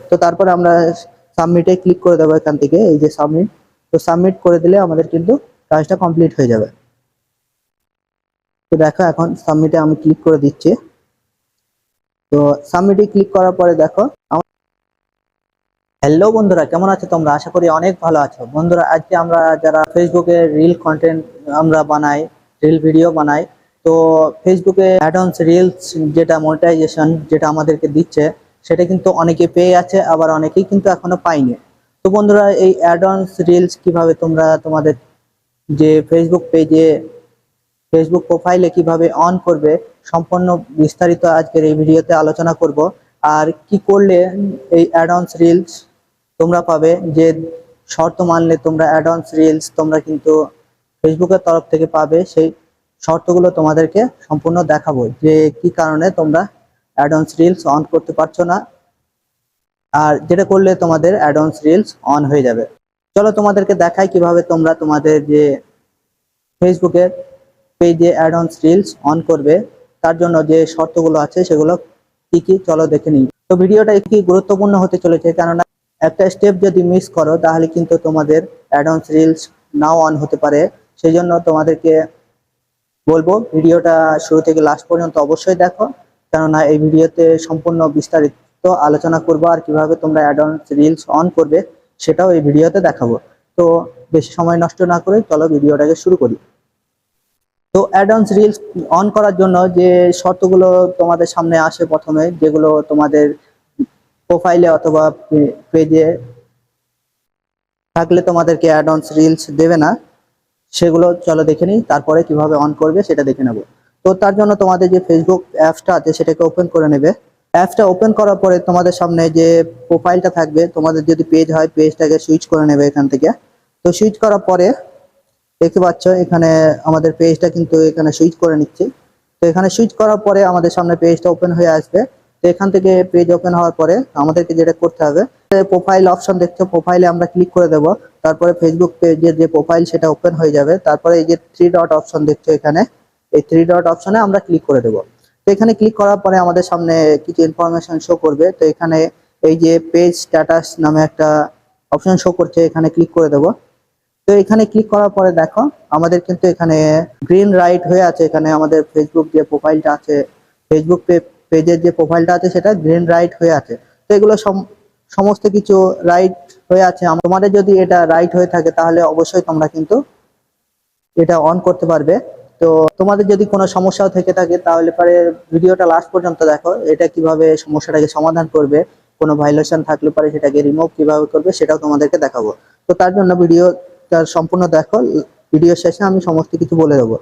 তো তারপরে আমরা সাবমিটে ক্লিক করে দেবো এখান থেকে, এই যে সাবমিট। তো সাবমিট করে দিলে আমাদের কিন্তু কাজটা কমপ্লিট হয়ে যাবে। তো দেখো এখন সাবমিটে আমি ক্লিক করে দিচ্ছি। তো সাবমিটে ক্লিক করার পরে দেখো হ্যালো বন্ধুরা, কেমন আছো তোমরা? আশা করি অনেক ভালো আছো। বন্ধুরা, আজকে আমরা যারা ফেসবুকে রিল কন্টেন্ট আমরা বানাই, রিল ভিডিও বানাই, তো ফেসবুকে অ্যাড-অনস রিলস যেটা মনিটাইজেশন যেটা আমাদেরকে দিচ্ছে, সেটা কিন্তু অনেকে পেয়ে আছে, আবার অনেকেই কিন্তু এখনো পাইনি। তো বন্ধুরা, এই অ্যাড-অনস রিলস কিভাবে তোমরা তোমাদের যে ফেসবুক পেজে, ফেসবুক প্রোফাইলে কিভাবে অন করবে, সম্পূর্ণ বিস্তারিত আজকের এই ভিডিওতে আলোচনা করব। আর কি করলে এই অ্যাড-অনস রিলস তোমরা পাবে, যে শর্ত মানলে তোমরা অ্যাড-অনস রিলস তোমরা কিন্তু ফেসবুকের তরফ থেকে পাবে, সেই শর্তগুলো তোমাদেরকে সম্পূর্ণ দেখাবো, যে কি কারণে তোমরা অ্যাড-অনস রিলস অন করতে পারছো না, আর যেটা করলে তোমাদের অ্যাড-অনস রিলস অন হয়ে যাবে। চলো তোমাদেরকে দেখাই কিভাবে তোমরা তোমাদের যে ফেসবুকের পেজে অ্যাড-অনস রিলস অন করবে, তার জন্য যে শর্তগুলো আছে সেগুলো কি কি চলো দেখে নিই। তো ভিডিওটা একটু গুরুত্বপূর্ণ হতে চলেছে, কেননা একটা স্টেপ যদি মিস করো তাহলে কিন্তু তোমাদের অ্যাড-অনস রিলস নাও অন হতে পারে। সেই জন্য তোমাদেরকে বলবো ভিডিওটা শুরু থেকে লাস্ট পর্যন্ত অবশ্যই দেখো, কেননা এই ভিডিওতে সম্পূর্ণ বিস্তারিত আলোচনা করবো, আর কিভাবে তোমরা অ্যাড-অনস রিলস অন করবে সেটাও এই ভিডিওতে দেখাবো। তো বেশি সময় নষ্ট না করে চলো ভিডিওটাকে শুরু করি। তো অ্যাড-অনস রিলস অন করার জন্য যে শর্তগুলো তোমাদের সামনে আসে প্রথমে, যেগুলো তোমাদের প্রোফাইলে অথবা পেজে থাকলে তোমাদেরকে অ্যাড-অনস রিলস দেবে না, সেগুলো চলো দেখে নিই, তারপরে কিভাবে অন করবে সেটা দেখে নেব। তো তার জন্য তোমাদের যে ফেসবুক অ্যাপসটা আছে সেটাকে ওপেন করে নেবে। অ্যাপসটা ওপেন করার পরে তোমাদের সামনে যে প্রোফাইলটা থাকবে, তোমাদের যদি পেজ হয় পেজটাকে সুইচ করে নেবে এখান থেকে। তো সুইচ করার পরে দেখতে পাচ্ছ এখানে আমাদের পেজটা কিন্তু এখানে সুইচ করে নিচ্ছি। তো এখানে সুইচ করার পরে আমাদের সামনে পেজটা ওপেন হয়ে আসবে। তো এখান থেকে পেজ ওপেন হওয়ার পরে আমাদেরকে যেটা করতে হবে, প্রোফাইল অপশন দেখছো, প্রোফাইলে আমরা ক্লিক করে দেব। তারপরে ফেসবুক পেজের যে প্রোফাইল সেটা ওপেন হয়ে যাবে। তারপরে এই যে 3 ডট অপশন দেখছো এখানে, এই 3 ডট অপশনে আমরা ক্লিক করে দেব। তো এখানে ক্লিক করার পরে আমাদের সামনে কিছু ইনফরমেশন শো করবে। তো এখানে এই যে পেজ স্ট্যাটাস নামে একটা অপশন শো করছে, এখানে ক্লিক করে দেব। তো এখানে ক্লিক করার পরে দেখো আমাদের কিন্তু এখানে গ্রিন রাইট হয়ে আছে, এখানে আমাদের ফেসবুক যে প্রোফাইলটা আছে, ফেসবুক পেজের যে প্রোফাইলটা আছে সেটা গ্রিন রাইট হয়ে আছে। তো এগুলো সমস্ত কিছু রাইট হয়ে আছে। তোমাদের যদি এটা রাইট হয়ে থাকে তাহলে অবশ্যই তোমরা কিন্তু এটা অন করতে পারবে। তো তোমাদের যদি কোনো সমস্যাও থেকে থাকে তাহলে পরে ভিডিওটা লাস্ট পর্যন্ত দেখো, এটা কিভাবে সমস্যাটাকে সমাধান করবে, কোনো ভাইলেশন থাকলে পরে সেটাকে রিমুভ কিভাবে করবে সেটাও তোমাদেরকে দেখাবো। তো তার জন্য ভিডিওটা সম্পূর্ণ দেখো, ভিডিও শেষে আমি সমস্ত কিছু বলে দেবো।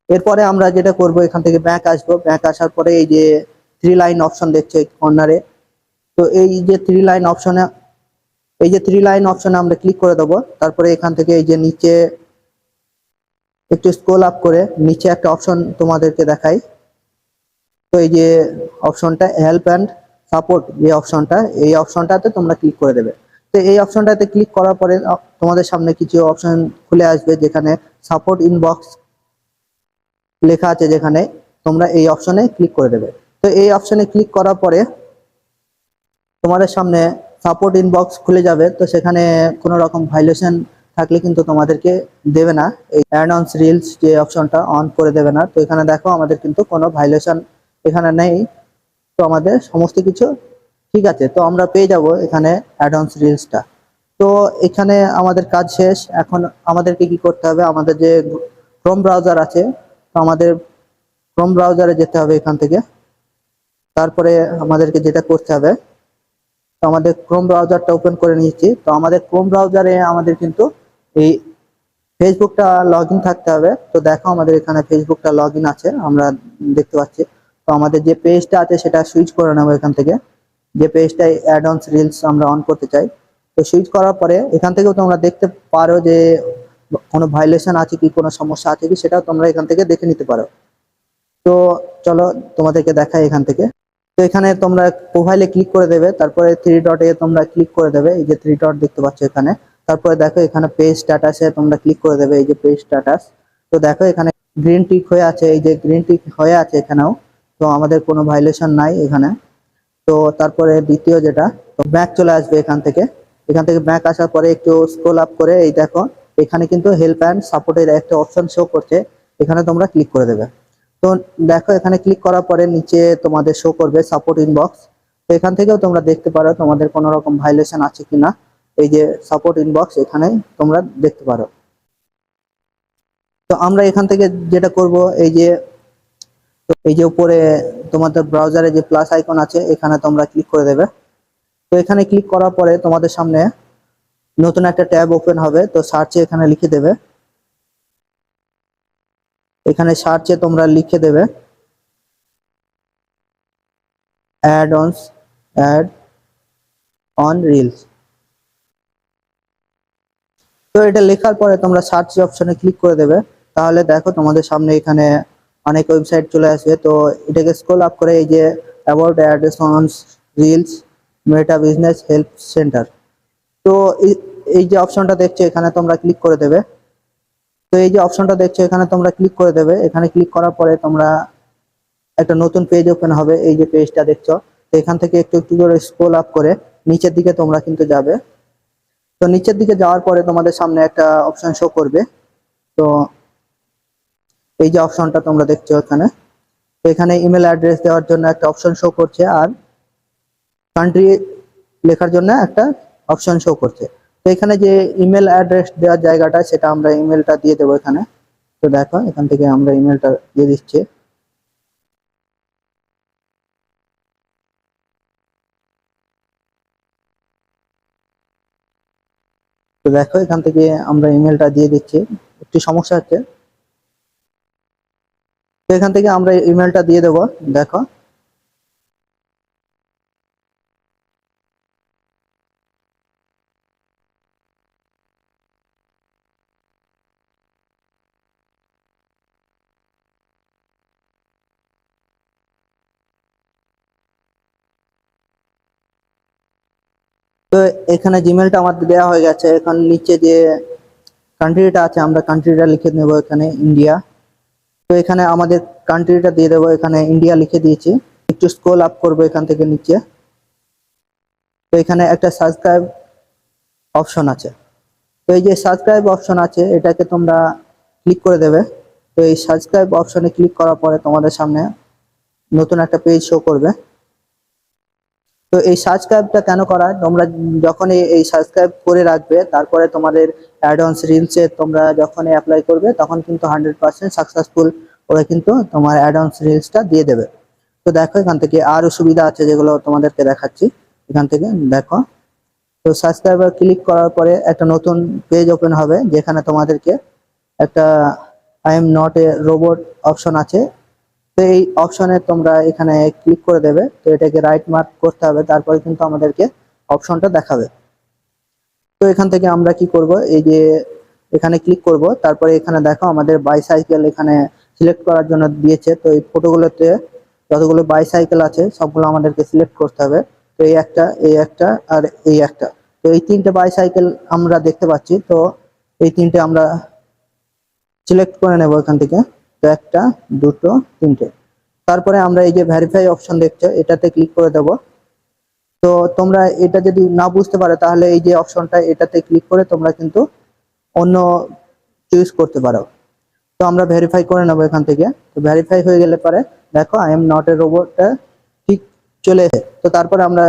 এরপরে আমরা যেটা করব, এখান থেকে ব্যাক আসবো। ব্যাক আসার পরে এই যে 3 লাইন অপশন দেখছো এই কর্নারে, তো এই যে 3 লাইন অপশনে, এই যে 3 লাইন অপশনে আমরা ক্লিক করে দেবো। তারপরে এখান থেকে এই যে নিচে একটু স্ক্রল আপ করে নিচে একটা অপশন তোমাদেরকে দেখাই। তো এই যে অপশনটা হেল্প অ্যান্ড সাপোর্ট, যে অপশনটা, এই অপশনটাতে তোমরা ক্লিক করে দেবে। তো এই অপশনটাতে ক্লিক করার পরে তোমাদের সামনে কিছু অপশন খুলে আসবে, যেখানে সাপোর্ট ইনবক্স লেখা আছে, যেখানে তোমরা এই অপশনে ক্লিক করে দেবে। তো এই অপশনে ক্লিক করার পরে তোমাদের সামনে সাপোর্ট ইনবক্স খুলে যাবে। তো সেখানে কোনো রকম ভাইলেশন থাকলে কিন্তু তোমাদেরকে দেবে না, এই অ্যাড-অনস রিলস যে অপশনটা অন করে দেবে না। তো এখানে দেখো আমাদের কিন্তু কোনো ভাইলেশন এখানে নেই, তো আমাদের সমস্ত কিছু ঠিক আছে। তো আমরা পেয়ে যাব এখানে অ্যাড-অনস রিলসটা। তো এখানে আমাদের কাজ শেষ। এখন আমাদেরকে কি করতে হবে, আমাদের যে ক্রোম ব্রাউজার আছে, তো আমাদের ক্রোম ব্রাউজারে যেতে হবে এখান থেকে। তারপরে আমাদেরকে যেটা করতে হবে, তো আমাদের ক্রোম ব্রাউজারটা ওপেন করে নিয়েছি। তো আমাদের ক্রোম ব্রাউজারে আমাদের কিন্তু এই ফেসবুকটা লগ ইন থাকতে হবে। তো দেখো আমাদের এখানে ফেসবুকটা লগ ইন আছে, আমরা দেখতে পাচ্ছি। তো আমাদের যে পেজটা আছে সেটা সুইচ করে নেবো এখান থেকে, যে পেজটাই অ্যাড-অনস রিলস আমরা অন করতে চাই। তো সুইচ করার পরে এখান থেকেও তোমরা দেখতে পারো যে কোনো ভাইলেশন আছে কি, কোনো সমস্যা আছে কি, সেটাও তোমরা এখান থেকে দেখে নিতে পারো। তো চলো তোমাদেরকে দেখাই এখান থেকে। তো এখানে তোমরা প্রোফাইলে ক্লিক করে দেবে, তারপরে 3 ডটে তোমরা ক্লিক করে দেবে, এই যে 3 ডট দেখতে পাচ্ছ এখানে। তারপরে দেখো এখানে পেজ স্ট্যাটাসে তোমরা ক্লিক করে দেবে, এই যে পেজ স্ট্যাটাস। তো দেখো এখানে গ্রিন টিক হয়ে আছে, এই যে গ্রিন টিক হয়ে আছে এখানেও। তো আমাদের কোনো ভাইলেশন নাই এখানে। তো তারপরে দ্বিতীয় যেটা, তো ব্যাক চলে আসবে এখান থেকে ব্যাক আসার পরে একটু স্ক্রল আপ করে এই দেখো এখানে কিন্তু হেল্প অ্যান্ড সাপোর্টের একটা অপশন শো করছে, এখানে তোমরা ক্লিক করে দেবে। তো দেখো এখানে ক্লিক করার পরে নিচে তোমাদের শো করবে সাপোর্ট ইনবক্স। তো এখান থেকেও তোমরা দেখতে পারো তোমাদের কোনো রকম ভাইলেশন আছে কিনা, এই যে সাপোর্ট ইনবক্স এখানে তোমরা দেখতে পারো। তো আমরা এখান থেকে যেটা করব, এই যে উপরে তোমাদের ব্রাউজারে যে প্লাস আইকন আছে এখানে তোমরা ক্লিক করে দেবে। তো এখানে ক্লিক করার পরে তোমাদের সামনে নতুন একটা ট্যাব ওপেন হবে। তো সার্চে এখানে লিখে দেবে, এখানে সার্চে তোমরা লিখে দেবে add ons, add on reels. তো এটা লেখার পরে তোমরা সার্চ অপশনে ক্লিক করে দেবে। তাহলে দেখো তোমাদের সামনে এখানে অনেক ওয়েবসাইট চলে আসবে। তো এটাকে স্ক্রল আপ করে এই যে about ads on reels meta business help centre, তো এই যে অপশনটা দেখছো এখানে তোমরা ক্লিক করে দেবে। তো এই যে অপশনটা দেখছো এখানে তোমরা ক্লিক করে দেবে। এখানে ক্লিক করার পরে তোমরা একটা নতুন পেজ ওপেন হবে, এই যে পেজটা দেখছো। তো এখান থেকে একটু একটু করে স্ক্রল আপ করে নিচের দিকে তোমরা কিন্তু যাবে। তো নিচের দিকে যাওয়ার পরে তোমাদের সামনে একটা অপশন শো করবে। তো এই যে অপশনটা তোমরা দেখছো এখানে, তো এখানে ইমেল অ্যাড্রেস দেওয়ার জন্য একটা অপশন শো করছে আর কান্ট্রি লেখার জন্য একটা অপশন শো করছে। তো এখানে যে ইমেল অ্যাড্রেস দেওয়ার জায়গাটা সেটা আমরা ইমেলটা দিয়ে দেবো এখানে। তো দেখো এখান থেকে আমরা ইমেলটা দিয়ে দিচ্ছি। তো দেখো এখান থেকে আমরা ইমেলটা দিয়ে দিচ্ছি, একটু সমস্যা হচ্ছে। তো এখান থেকে আমরা ইমেলটা দিয়ে দেবো, দেখো। তো এখানে জিমেলটা আমাদের দেওয়া হয়ে গেছে। এখন নিচে যে কান্ট্রিটা আছে আমরা কান্ট্রিটা লিখে নেব এখানে ইন্ডিয়া। তো এখানে আমাদের কান্ট্রিটা দিয়ে দেবো, এখানে ইন্ডিয়া লিখে দিয়েছি। একটু স্ক্রল আপ করবো এখান থেকে নিচে। তো এখানে একটা সাবস্ক্রাইব অপশন আছে। তো এই যে সাবস্ক্রাইব অপশন আছে এটাকে তোমরা ক্লিক করে দেবে। তো এই সাবস্ক্রাইব অপশনে ক্লিক করার পরে তোমাদের সামনে নতুন একটা পেজ শো করবে। তো এই সাবস্ক্রাইবটা কেন করা, তোমরা যখন এই সাবস্ক্রাইব করে রাখবে তারপরে তোমাদের অ্যাডভান্স রিলসে তোমরা যখন অ্যাপ্লাই করবে তখন কিন্তু 100% সাকসেসফুল ওরা কিন্তু তোমার অ্যাডভান্স রিলসটা দিয়ে দেবে। তো দেখো এখান থেকে আরো সুবিধা আছে যেগুলো তোমাদেরকে দেখাচ্ছি। এখান থেকে দেখো, তো সাবস্ক্রাইবার ক্লিক করার পরে একটা নতুন পেজ ওপেন হবে যেখানে তোমাদেরকে একটা I am not a robot option আছে। তো এই অপশনে তোমরা এখানে ক্লিক করে দেবে। তো এটাকে রাইট মার্ক করতে হবে, তারপরে কিন্তু আমাদেরকে অপশনটা দেখাবে। তো এখান থেকে আমরা কি করব, এই যে এখানে ক্লিক করব, তারপরে এখানে দেখো আমাদের বাইসাইকেল এখানে সিলেক্ট করার জন্য দিয়েছে। তো এই ফটোগুলোতে যতগুলো বাইসাইকেল আছে সবগুলো আমাদেরকে সিলেক্ট করতে হবে। তো এই একটা আর এই একটা, তো এই তিনটে বাইসাইকেল আমরা দেখতে পাচ্ছি। তো এই তিনটে আমরা সিলেক্ট করে নেব এখান থেকে। তো একটা, দুটো, তিনটে। তারপরে আমরা এই যে ভেরিফাই অপশন দেখছো এটাতে ক্লিক করে দেব। তো তোমরা এটা যদি না বুঝতে পারো তাহলে এই যে অপশনটা এটাতে ক্লিক করে তোমরা কিন্তু অন্য চুজ করতে পারো। তো আমরা ভেরিফাই করে নেবো এখান থেকে। তো ভেরিফাই হয়ে গেলে পরে দেখো আই এম নট এ রোবটটা ঠিক চলে এসে। তো তারপরে আমরা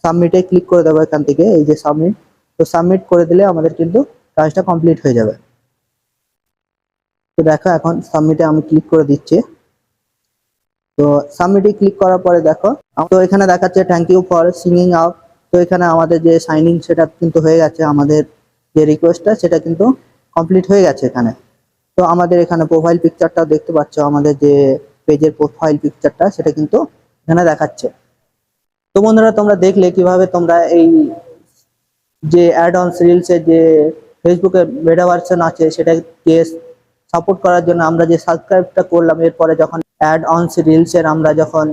সাবমিটে ক্লিক করে দেবো এখান থেকে, এই যে সাবমিট। তো সাবমিট করে দিলে আমাদের কিন্তু কাজটা কমপ্লিট হয়ে যাবে। তো দেখো এখন সাবমিটে আমি ক্লিক করে দিচ্ছি। তো সাবমিটে ক্লিক করার পরে দেখো, তো এখানে দেখাচ্ছে থ্যাংক ইউ ফর সিগিং আপ। তো এখানে আমাদের যে সাইন ইন সেটা কিন্তু হয়ে গেছে, আমাদের যে রিকোয়েস্টটা সেটা কিন্তু কমপ্লিট হয়ে গেছে এখানে। তো আমাদের এখানে প্রোফাইল পিকচারটা দেখতে পাচ্ছ, আমাদের যে পেজের প্রোফাইল পিকচারটা সেটা কিন্তু এখানে দেখাচ্ছে। তো বন্ধুরা তোমরা দেখলে কিভাবে তোমরা এই যে অ্যাড অনস রিলস এর যে ফেসবুকের বেটা ভার্সন আছে সেটাকে সাপোর্ট করার জন্য আমরা যে সাবস্ক্রাইবটা করলাম, এরপরে যখন অ্যাড অনস রিলস এর আমরা যখন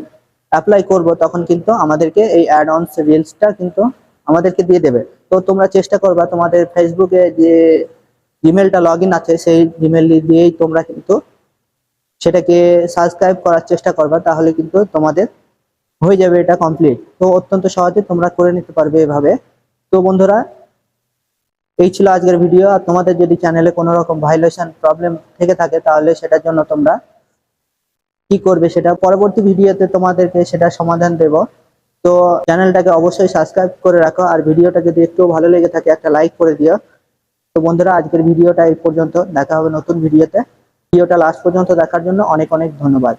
অ্যাপ্লাই করব তখন কিন্তু আমাদেরকে এই অ্যাড অনস রিলসটা কিন্তু আমাদেরকে দিয়ে দেবে। তো তোমরা চেষ্টা করবা তোমাদের ফেসবুকে যে জিমেলটা লগ ইন আছে সেই জিমেল দিয়েই তোমরা কিন্তু সেটাকে সাবস্ক্রাইব করার চেষ্টা করবা, তাহলে কিন্তু তোমাদের হয়ে যাবে এটা কমপ্লিট। তো অত্যন্ত সহজে তোমরা করে নিতে পারবে এভাবে। তো বন্ধুরা, এই ছিল আজকের ভিডিও। আর তোমাদের যদি চ্যানেলে কোনো রকম ভাইলেশন প্রবলেম থেকে থাকে তাহলে সেটার জন্য তোমরা কি করবে সেটা পরবর্তী ভিডিওতে তোমাদেরকে সেটা সমাধান দেব। তো চ্যানেলটাকে অবশ্যই সাবস্ক্রাইব করে রাখো, আর ভিডিওটা যদি একটু ভালো লেগে থাকে একটা লাইক করে দিও। তো বন্ধুরা, আজকের ভিডিওটা এই পর্যন্ত, দেখা হবে নতুন ভিডিওতে। ভিডিওটা লাস্ট পর্যন্ত দেখার জন্য অনেক অনেক ধন্যবাদ।